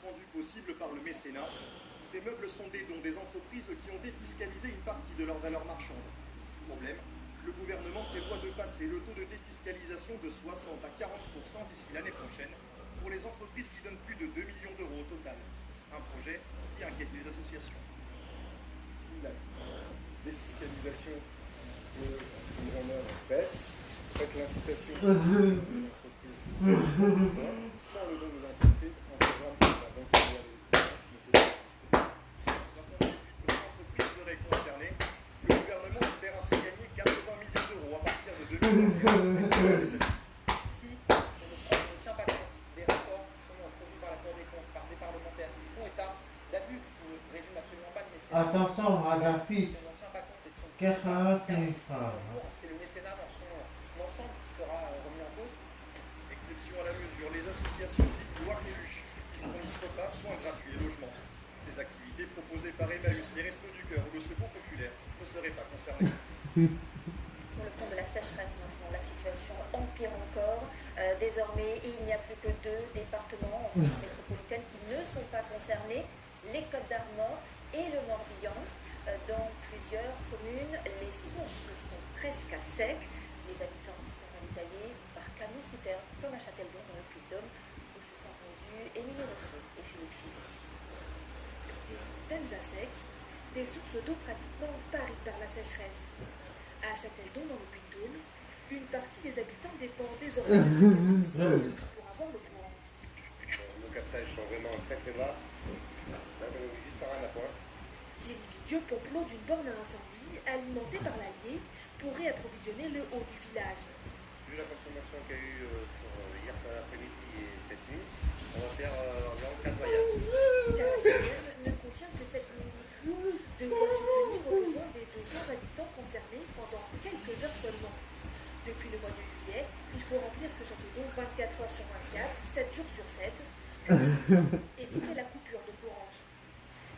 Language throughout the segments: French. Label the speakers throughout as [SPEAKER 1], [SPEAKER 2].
[SPEAKER 1] rendues possibles par le mécénat. Ces meubles sont des dons des entreprises qui ont défiscalisé une partie de leur valeur marchande. Problème, le gouvernement prévoit de passer le taux de défiscalisation de 60 à 40% d'ici l'année prochaine pour les entreprises qui donnent plus de 2 millions d'euros au total. Un projet qui inquiète les associations.
[SPEAKER 2] Si la défiscalisation de mise en œuvre baisse, faites l'incitation des entreprises sans le don des entreprises, un programme comme ça. Donc, c'est ne peut pas exister.
[SPEAKER 1] 78 entreprises seraient concernées. Le gouvernement espère ainsi gagner 80 millions d'euros à partir de 2021.
[SPEAKER 3] Si on ne tient pas compte des rapports qui sont produits par la Cour des comptes, par des parlementaires qui font état d'abus, je ne résume absolument pas le mécénat.
[SPEAKER 4] Attention à la fiche.
[SPEAKER 3] Si on n'en tient pas compte et si on
[SPEAKER 4] 81
[SPEAKER 3] c'est le mécénat dans son ensemble qui sera remis en cause.
[SPEAKER 1] Exception à la mesure, les associations type Loi Coluche qui fournissent repas, soins gratuits et logements. Ces activités proposées par Emmaüs, les Restos du Cœur ou le Secours Populaire ne seraient pas concernées.
[SPEAKER 5] Sur le front de la sécheresse maintenant, la situation empire encore. Désormais, il n'y a plus que 2 départements en France métropolitaine qui ne sont pas concernés, les Côtes-d'Armor et le Morbihan. Dans plusieurs communes, les sources sont presque à sec. Les habitants sont ravitaillés par canaux-citernes, comme à Châteldon dans le Puy-de-Dôme, où se sont rendus Émilie Rousseau et Philippe Fivy.
[SPEAKER 6] Des fontaines à sec, des sources d'eau pratiquement taries par la sécheresse. À Châteldon, dans le Puy-de-Dôme, une partie des habitants dépend désormais de ces canaux pour avoir l'eau courante.
[SPEAKER 2] Nos captages sont vraiment très très bas. Là, on est obligé de faire un appoint.
[SPEAKER 6] Thierry Vidieu pompe l'eau d'une borne à incendie alimentée par l'Allier pour réapprovisionner le haut du village.
[SPEAKER 2] Vu la consommation qu'il y a eu hier après-midi et cette nuit, on va faire environ 4 voyages.
[SPEAKER 6] Car la citerne ne contient que 7000 litres. De quoi subvenir aux besoins des 200 habitants concernés pendant quelques heures seulement. Depuis le mois de juillet, il faut remplir ce château d'eau 24 heures sur 24, 7 jours sur 7. L'objectif, éviter la coupure d'eau courante.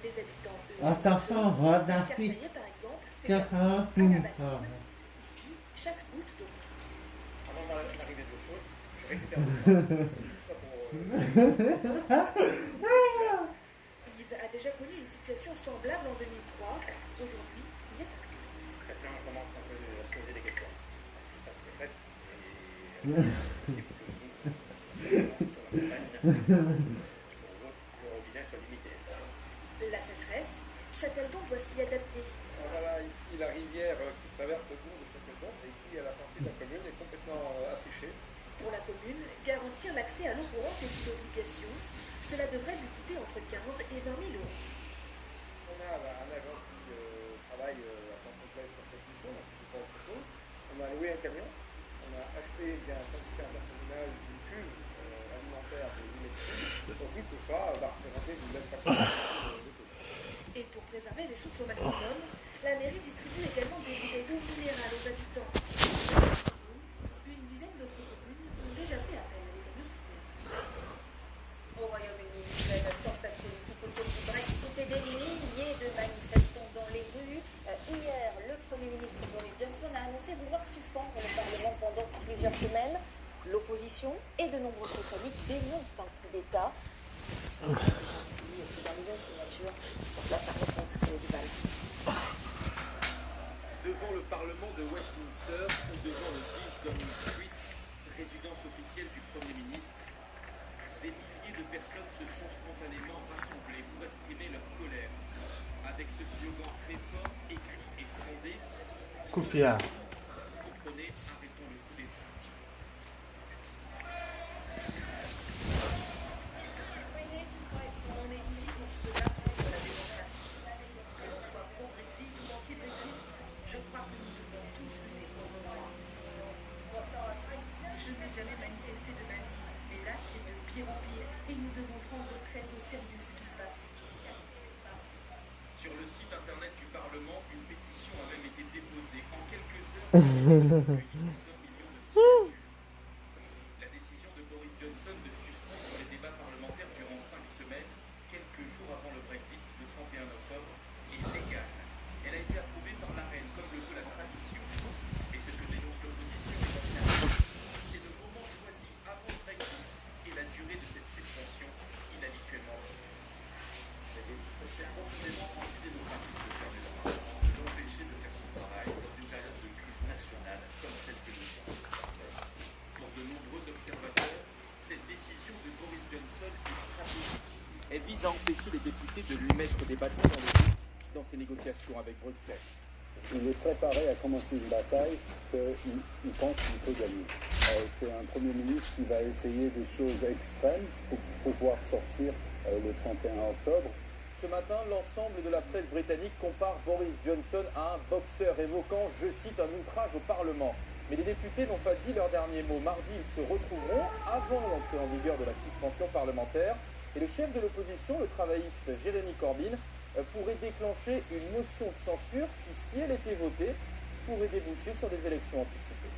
[SPEAKER 6] Les habitants, eux,
[SPEAKER 4] Attention, voilà la fiche.
[SPEAKER 6] Carpayé, par exemple, fait faire à la
[SPEAKER 4] 81
[SPEAKER 6] bassine. Ici, chaque goutte d'eau compte.
[SPEAKER 1] Avant l'arrivée de l'eau chaude, je récupère tout ça pour...
[SPEAKER 6] Yves a déjà connu une situation semblable en 2003. Aujourd'hui, il est inquiet.
[SPEAKER 1] Maintenant, on commence un peu à se poser des questions. Est-ce que ça se répète? Et c'est possible que le robinet soit limité.
[SPEAKER 6] La sécheresse, Châteldon doit s'y adapter.
[SPEAKER 2] Voilà ici la rivière qui traverse le bourg de Châteldon et qui, à la sortie de la commune, est complètement asséchée.
[SPEAKER 6] Pour la commune, garantir l'accès à l'eau courante est une obligation. Cela devrait lui coûter entre 15 et 20 000 euros.
[SPEAKER 2] On a un agent qui travaille à temps complet sur cette mission, donc c'est pas autre chose. On a loué un camion, on a acheté via un syndicat intercommunal une cuve alimentaire de 8 mètres cubes. Donc oui, tout ça va représenter une belle facture de tout.
[SPEAKER 6] Et pour préserver les sources au maximum, la mairie distribue également des bouteilles d'eau minérale aux habitants. Une dizaine d'autres communes ont déjà fait appel à des camions citernes.
[SPEAKER 5] Au Royaume-Uni, nouvelle tempête politique autour du Brexit et des milliers de manifestants dans les rues. Hier, le Premier ministre Boris Johnson a annoncé vouloir suspendre le Parlement pendant plusieurs semaines. L'opposition et de nombreux Britanniques dénoncent un coup d'État. Plus d'1 million de signatures sur place à Repente et Duval.
[SPEAKER 7] Devant le Parlement de Westminster ou devant le 10 Downing Street, résidence officielle du Premier ministre, des milliers de personnes se sont spontanément rassemblées pour exprimer leur colère. Avec ce slogan très fort, écrit et scandé,
[SPEAKER 4] Coupia.
[SPEAKER 7] comprenez, arrêtons le coup d'État.
[SPEAKER 6] On est ici pour se battre contre la démocratie. Que l'on soit pro-Brexit ou anti-Brexit, je crois que nous devons tous lutter pour nos droits. Je n'ai jamais manifesté de ma vie, mais là c'est de pire en pire et nous devons prendre très au sérieux ce qui se passe.
[SPEAKER 7] Sur le site internet du Parlement, une pétition a même été déposée en quelques heures pour recueillir 2 millions de signatures. La décision de Boris Johnson de suspendre les débats parlementaires durant 5 semaines, quelques jours avant le Brexit le 31 octobre, est légale. Elle a été approuvée par la reine comme le veut la tradition. Et ce que dénonce l'opposition c'est le moment choisi avant le Brexit et la durée de cette suspension inhabituellement longue. Johnson est stratégique. Elle vise à empêcher les députés de lui mettre des bâtons dans les roues dans ses négociations avec Bruxelles.
[SPEAKER 8] Il est préparé à commencer une bataille qu'il pense qu'il peut gagner. C'est un Premier ministre qui va essayer des choses extrêmes pour pouvoir sortir le 31 octobre.
[SPEAKER 9] Ce matin, l'ensemble de la presse britannique compare Boris Johnson à un boxeur, évoquant, je cite, un outrage au Parlement. Mais les députés n'ont pas dit leur dernier mot. Mardi, ils se retrouveront avant l'entrée en vigueur de la suspension parlementaire. Et le chef de l'opposition, le travailliste Jeremy Corbyn, pourrait déclencher une motion de censure qui, si elle était votée, pourrait déboucher sur des élections anticipées.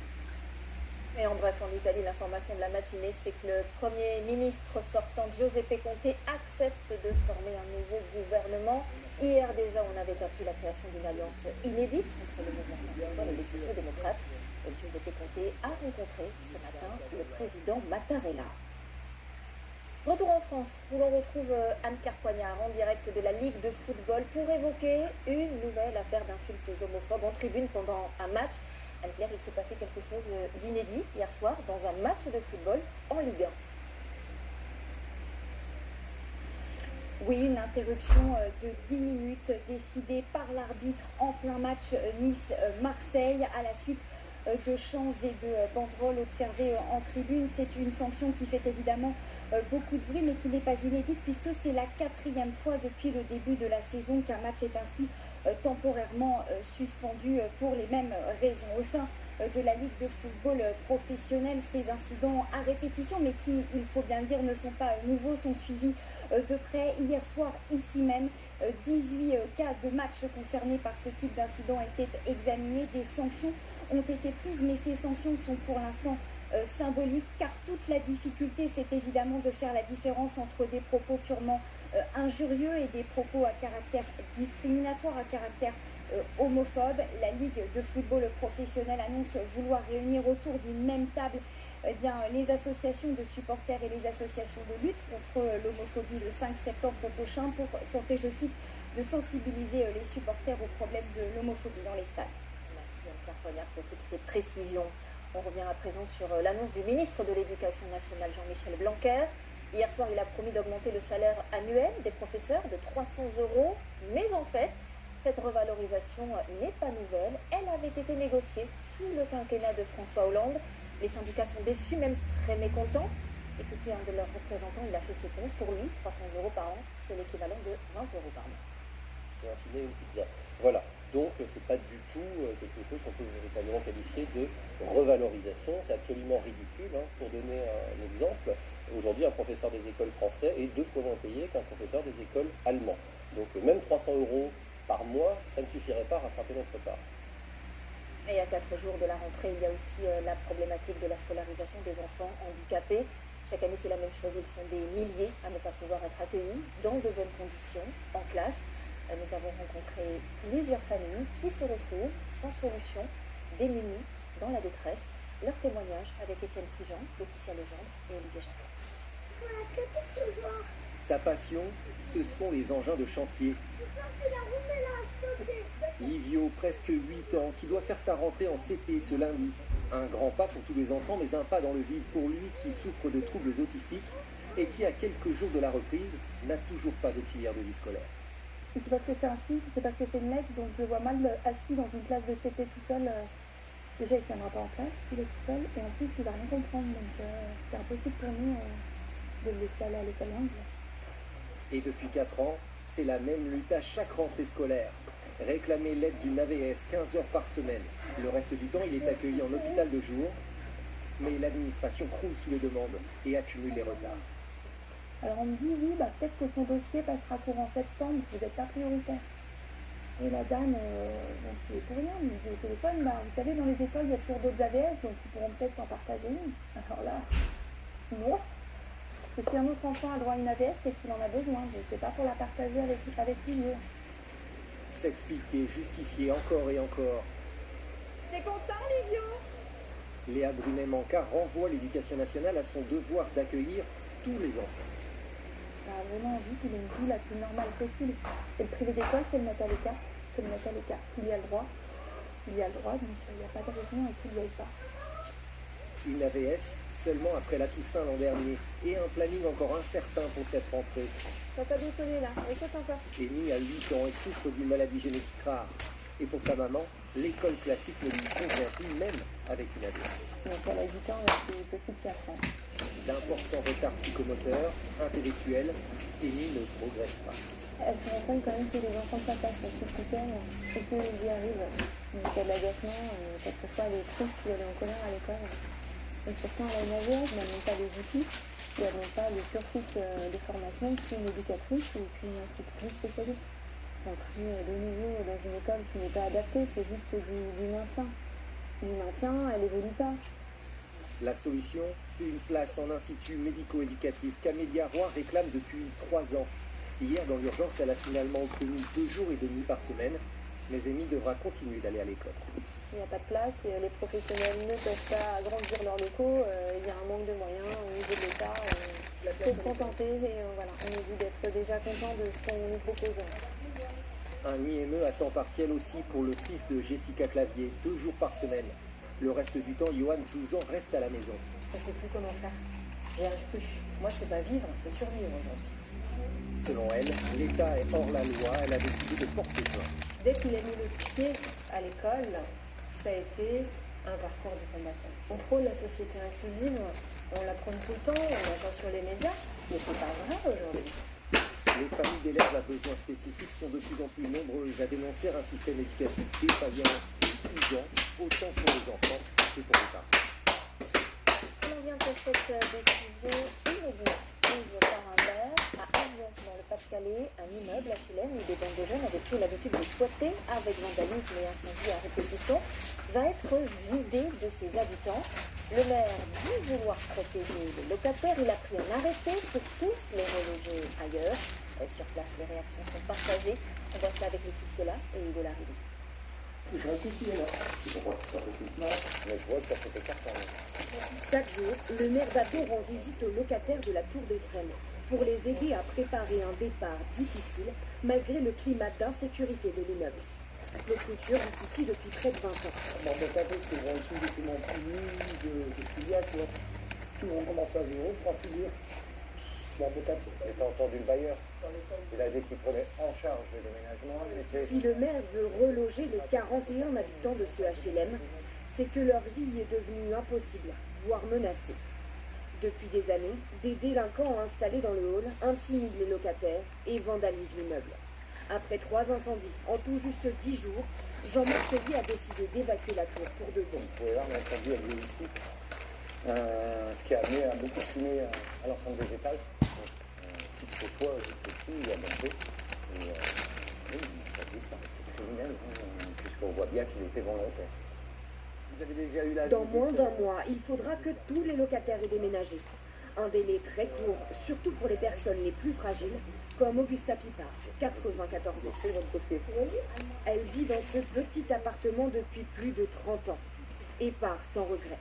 [SPEAKER 5] Et en bref, en Italie, l'information de la matinée, c'est que le Premier ministre sortant Giuseppe Conte accepte de former un nouveau gouvernement. Hier déjà, on avait appris la création d'une alliance inédite entre le mouvement syndical et les sociaux-démocrates. Et Giuseppe Conte a rencontré ce matin le président Mattarella. Retour en France, où l'on retrouve Anne-Claire Poignard en direct de la Ligue de football pour évoquer une nouvelle affaire d'insultes homophobes en tribune pendant un match. Anne-Claire, il s'est passé quelque chose d'inédit hier soir dans un match de football en Ligue 1.
[SPEAKER 10] Oui, une interruption de 10 minutes décidée par l'arbitre en plein match Nice-Marseille à la suite de chants et de banderoles observées en tribune. C'est une sanction qui fait évidemment beaucoup de bruit, mais qui n'est pas inédite puisque c'est la 4e fois depuis le début de la saison qu'un match est ainsi temporairement suspendu pour les mêmes raisons. Au sein de la Ligue de football professionnel, ces incidents à répétition, mais qui, il faut bien le dire, ne sont pas nouveaux, sont suivis de près. Hier soir, ici même, 18 cas de matchs concernés par ce type d'incident étaient examinés. Des sanctions ont été prises, mais ces sanctions sont pour l'instant symboliques, car toute la difficulté, c'est évidemment de faire la différence entre des propos purement injurieux et des propos à caractère discriminatoire, à caractère homophobe. La Ligue de football professionnel annonce vouloir réunir autour d'une même table les associations de supporters et les associations de lutte contre l'homophobie le 5 septembre prochain pour tenter, je cite, de sensibiliser les supporters au problème de l'homophobie dans les stades.
[SPEAKER 5] Merci Anne-Claire Poignard pour toutes ces précisions. On revient à présent sur l'annonce du ministre de l'Éducation nationale Jean-Michel Blanquer. Hier soir, il a promis d'augmenter le salaire annuel des professeurs de 300 €, mais en fait, cette revalorisation n'est pas nouvelle. Elle avait été négociée sous le quinquennat de François Hollande. Les syndicats sont déçus, même très mécontents. Écoutez, un de leurs représentants, il a fait ses comptes. Pour lui, 300 € par an, c'est l'équivalent de 20 € par mois.
[SPEAKER 11] C'est un ciné ou pizza. Voilà. Donc, c'est pas du tout quelque chose qu'on peut véritablement qualifier de revalorisation. C'est absolument ridicule. Pour donner un exemple, aujourd'hui, un professeur des écoles français est 2 fois moins payé qu'un professeur des écoles allemands. Donc, même 300 € par mois, ça ne suffirait pas à rattraper notre part.
[SPEAKER 5] Et à 4 jours de la rentrée, il y a aussi la problématique de la scolarisation des enfants handicapés. Chaque année, c'est la même chose. Ils sont des milliers à ne pas pouvoir être accueillis dans de bonnes conditions en classe. Nous avons rencontré plusieurs familles qui se retrouvent sans solution, démunies, dans la détresse. Leur témoignage avec Étienne Prigent, Laetitia Legendre et Olivier Jacquet.
[SPEAKER 12] Sa passion, ce sont les engins de chantier. Livio, presque 8 ans, qui doit faire sa rentrée en CP ce lundi. Un grand pas pour tous les enfants, mais un pas dans le vide pour lui qui souffre de troubles autistiques et qui, à quelques jours de la reprise, n'a toujours pas d'auxiliaire de vie scolaire.
[SPEAKER 10] C'est parce que c'est un chiffre, c'est parce que c'est une lettre, donc je le vois mal assis dans une classe de CP tout seul. Déjà, il ne tiendra pas en classe, il est tout seul, et en plus, il ne va rien comprendre, donc c'est impossible pour nous de le laisser aller à l'école lundi.
[SPEAKER 12] Et depuis 4 ans, c'est la même lutte à chaque rentrée scolaire. Réclamer l'aide d'une AVS 15 heures par semaine. Le reste du temps, il est accueilli en hôpital de jour, mais l'administration croule sous les demandes et accumule les retards.
[SPEAKER 10] Alors on me dit, oui, peut-être que son dossier passera courant septembre, vous n'êtes pas prioritaire. Et la dame, qui est pour rien, me dit au téléphone, vous savez, dans les écoles, il y a toujours d'autres AVS, donc ils pourront peut-être s'en partager une. Alors là, non. Parce que si un autre enfant a droit à une AVS, c'est qu'il en a besoin, mais c'est pas pour la partager avec lui.
[SPEAKER 12] S'expliquer, justifier encore et encore.
[SPEAKER 10] T'es content, Livio?
[SPEAKER 12] Léa Brunet-Mancard renvoie l'éducation nationale à son devoir d'accueillir tous les enfants.
[SPEAKER 10] Vraiment envie qu'il ait une vie la plus normale possible. Et le privé d'école, c'est le mettre à l'écart. Il y a le droit, donc il n'y a pas de raison qu'il y ait ça.
[SPEAKER 12] Une AVS seulement après la Toussaint l'an dernier et un planning encore incertain pour cette rentrée.
[SPEAKER 10] Ça t'a déconné là, écoute encore.
[SPEAKER 12] Amy a 8 ans et souffre d'une maladie génétique rare. Et pour sa maman, l'école classique ne lui convient plus, même avec une AVS.
[SPEAKER 10] Donc elle a 8 ans, elle est petite garçon.
[SPEAKER 12] D'importants retards psychomoteurs, intellectuels, Amy ne progresse pas.
[SPEAKER 10] Elle se rend compte quand même que les enfants de sa classe sont plus que qu'elle et qu'ils y arrivent. Donc elle a de l'agacement, quelquefois elle est triste ou elle est en colère à l'école. Et pourtant elle a une AVS, mais elle n'a pas les outils, et elle n'a pas le cursus de formation qu'une éducatrice ou qu'une institutrice spécialiste. Entrer de nouveau dans une école qui n'est pas adaptée, c'est juste du maintien. Du maintien, elle n'évolue pas.
[SPEAKER 12] La solution, une place en institut médico-éducatif qu'Amélia Roy réclame depuis 3 ans. Hier, dans l'urgence, elle a finalement obtenu 2 jours et demi par semaine, mais Amy devra continuer d'aller à l'école.
[SPEAKER 10] Il n'y a pas de place et les professionnels ne peuvent pas agrandir leurs locaux. Il y a un manque de moyens au niveau de l'État. Il faut se contenter et voilà, on est vu d'être déjà content de ce qu'on nous propose.
[SPEAKER 12] Un IME à temps partiel aussi pour le fils de Jessica Clavier, 2 jours par semaine. Le reste du temps, Johan, 12 ans, reste à la maison.
[SPEAKER 13] Je ne sais plus comment faire. J'y arrive plus. Moi, c'est pas vivre, c'est survivre aujourd'hui.
[SPEAKER 12] Selon elle, l'État est hors la loi. Elle a décidé de porter plainte.
[SPEAKER 13] Dès qu'il a mis le pied à l'école, ça a été un parcours du combattant. On prône la société inclusive, on la prône tout le temps, on l'entend sur les médias, mais c'est pas vrai aujourd'hui.
[SPEAKER 12] Les familles d'élèves à besoins spécifiques sont de plus en plus nombreuses à dénoncer un système éducatif défaillant et usant, autant pour les enfants que pour les parents.
[SPEAKER 10] On vient de cette décision immédiate prise par un maire à Aviès, dans le Pas-de-Calais, un immeuble HLM où des bandes de jeunes avaient pris l'habitude de squatter avec vandalisme et incendie à répétition, va être vidé de ses habitants. Le maire dit vouloir protéger les locataires. Il a pris un arrêté pour tous les reloger ailleurs. Sur place, les réactions sont partagées. On voit ça avec Laetitia là et Hugo Larrivé.
[SPEAKER 2] Je reste ici là. Pourquoi c'est pas possible? Non, mais je vois que ça fait des cartes.
[SPEAKER 14] Chaque jour, le maire d'Athon rend visite aux locataires de la Tour des Frênes pour les aider à préparer un départ difficile malgré le climat d'insécurité de l'immeuble. Claude Couture vit ici depuis près de 20 ans.
[SPEAKER 2] On m'embête un peu parce que je vois ici des documents finis, de filiales, tu vois. Tout on commence à zéro, 3 figures. Je m'embête un peu.
[SPEAKER 11] Et t'as entendu le bailleur? Il a dit qu'il prenait en charge le déménagement.
[SPEAKER 14] Si le maire veut reloger les 41 habitants de ce HLM, c'est que leur vie est devenue impossible, voire menacée. Depuis des années, des délinquants installés dans le hall intimident les locataires et vandalisent l'immeuble. Après 3 incendies en tout juste 10 jours, Jean-Marc Tellier a décidé d'évacuer la tour pour de bon.
[SPEAKER 11] Vous pouvez voir, l'incendie a lieu ici. Ce qui a amené à beaucoup de fumée à l'ensemble des étages. Toutes ces fois, jusqu'ici, il y a danger. Et oui, ça dit ça, c'est criminel, puisqu'on voit bien qu'il était volontaire.
[SPEAKER 2] Vous avez déjà eu la
[SPEAKER 14] Dans
[SPEAKER 2] visite,
[SPEAKER 14] moins d'un mois, il faudra que tous les locataires aient déménagé. Un délai très court, surtout pour les personnes les plus fragiles, comme Augusta Pipard, 94 ans. Elle vit dans ce petit appartement depuis plus de 30 ans et part sans regret.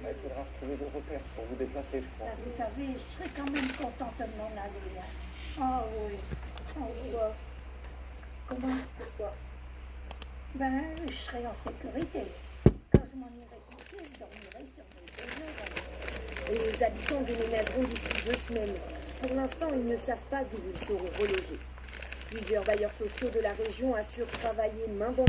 [SPEAKER 11] Il faudra se trouver des repères pour vous déplacer, je crois.
[SPEAKER 15] Vous savez, je serais quand même contente de m'en aller. Ah oui. Pourquoi? Comment? Pourquoi? Ben, je serais en sécurité. Quand je m'en irai coucher, je dormirai sur mes 2 heures.
[SPEAKER 14] Les habitants déménageront d'ici 2 semaines. Pour l'instant, ils ne savent pas où ils seront relogés. Plusieurs bailleurs sociaux de la région assurent travailler main dans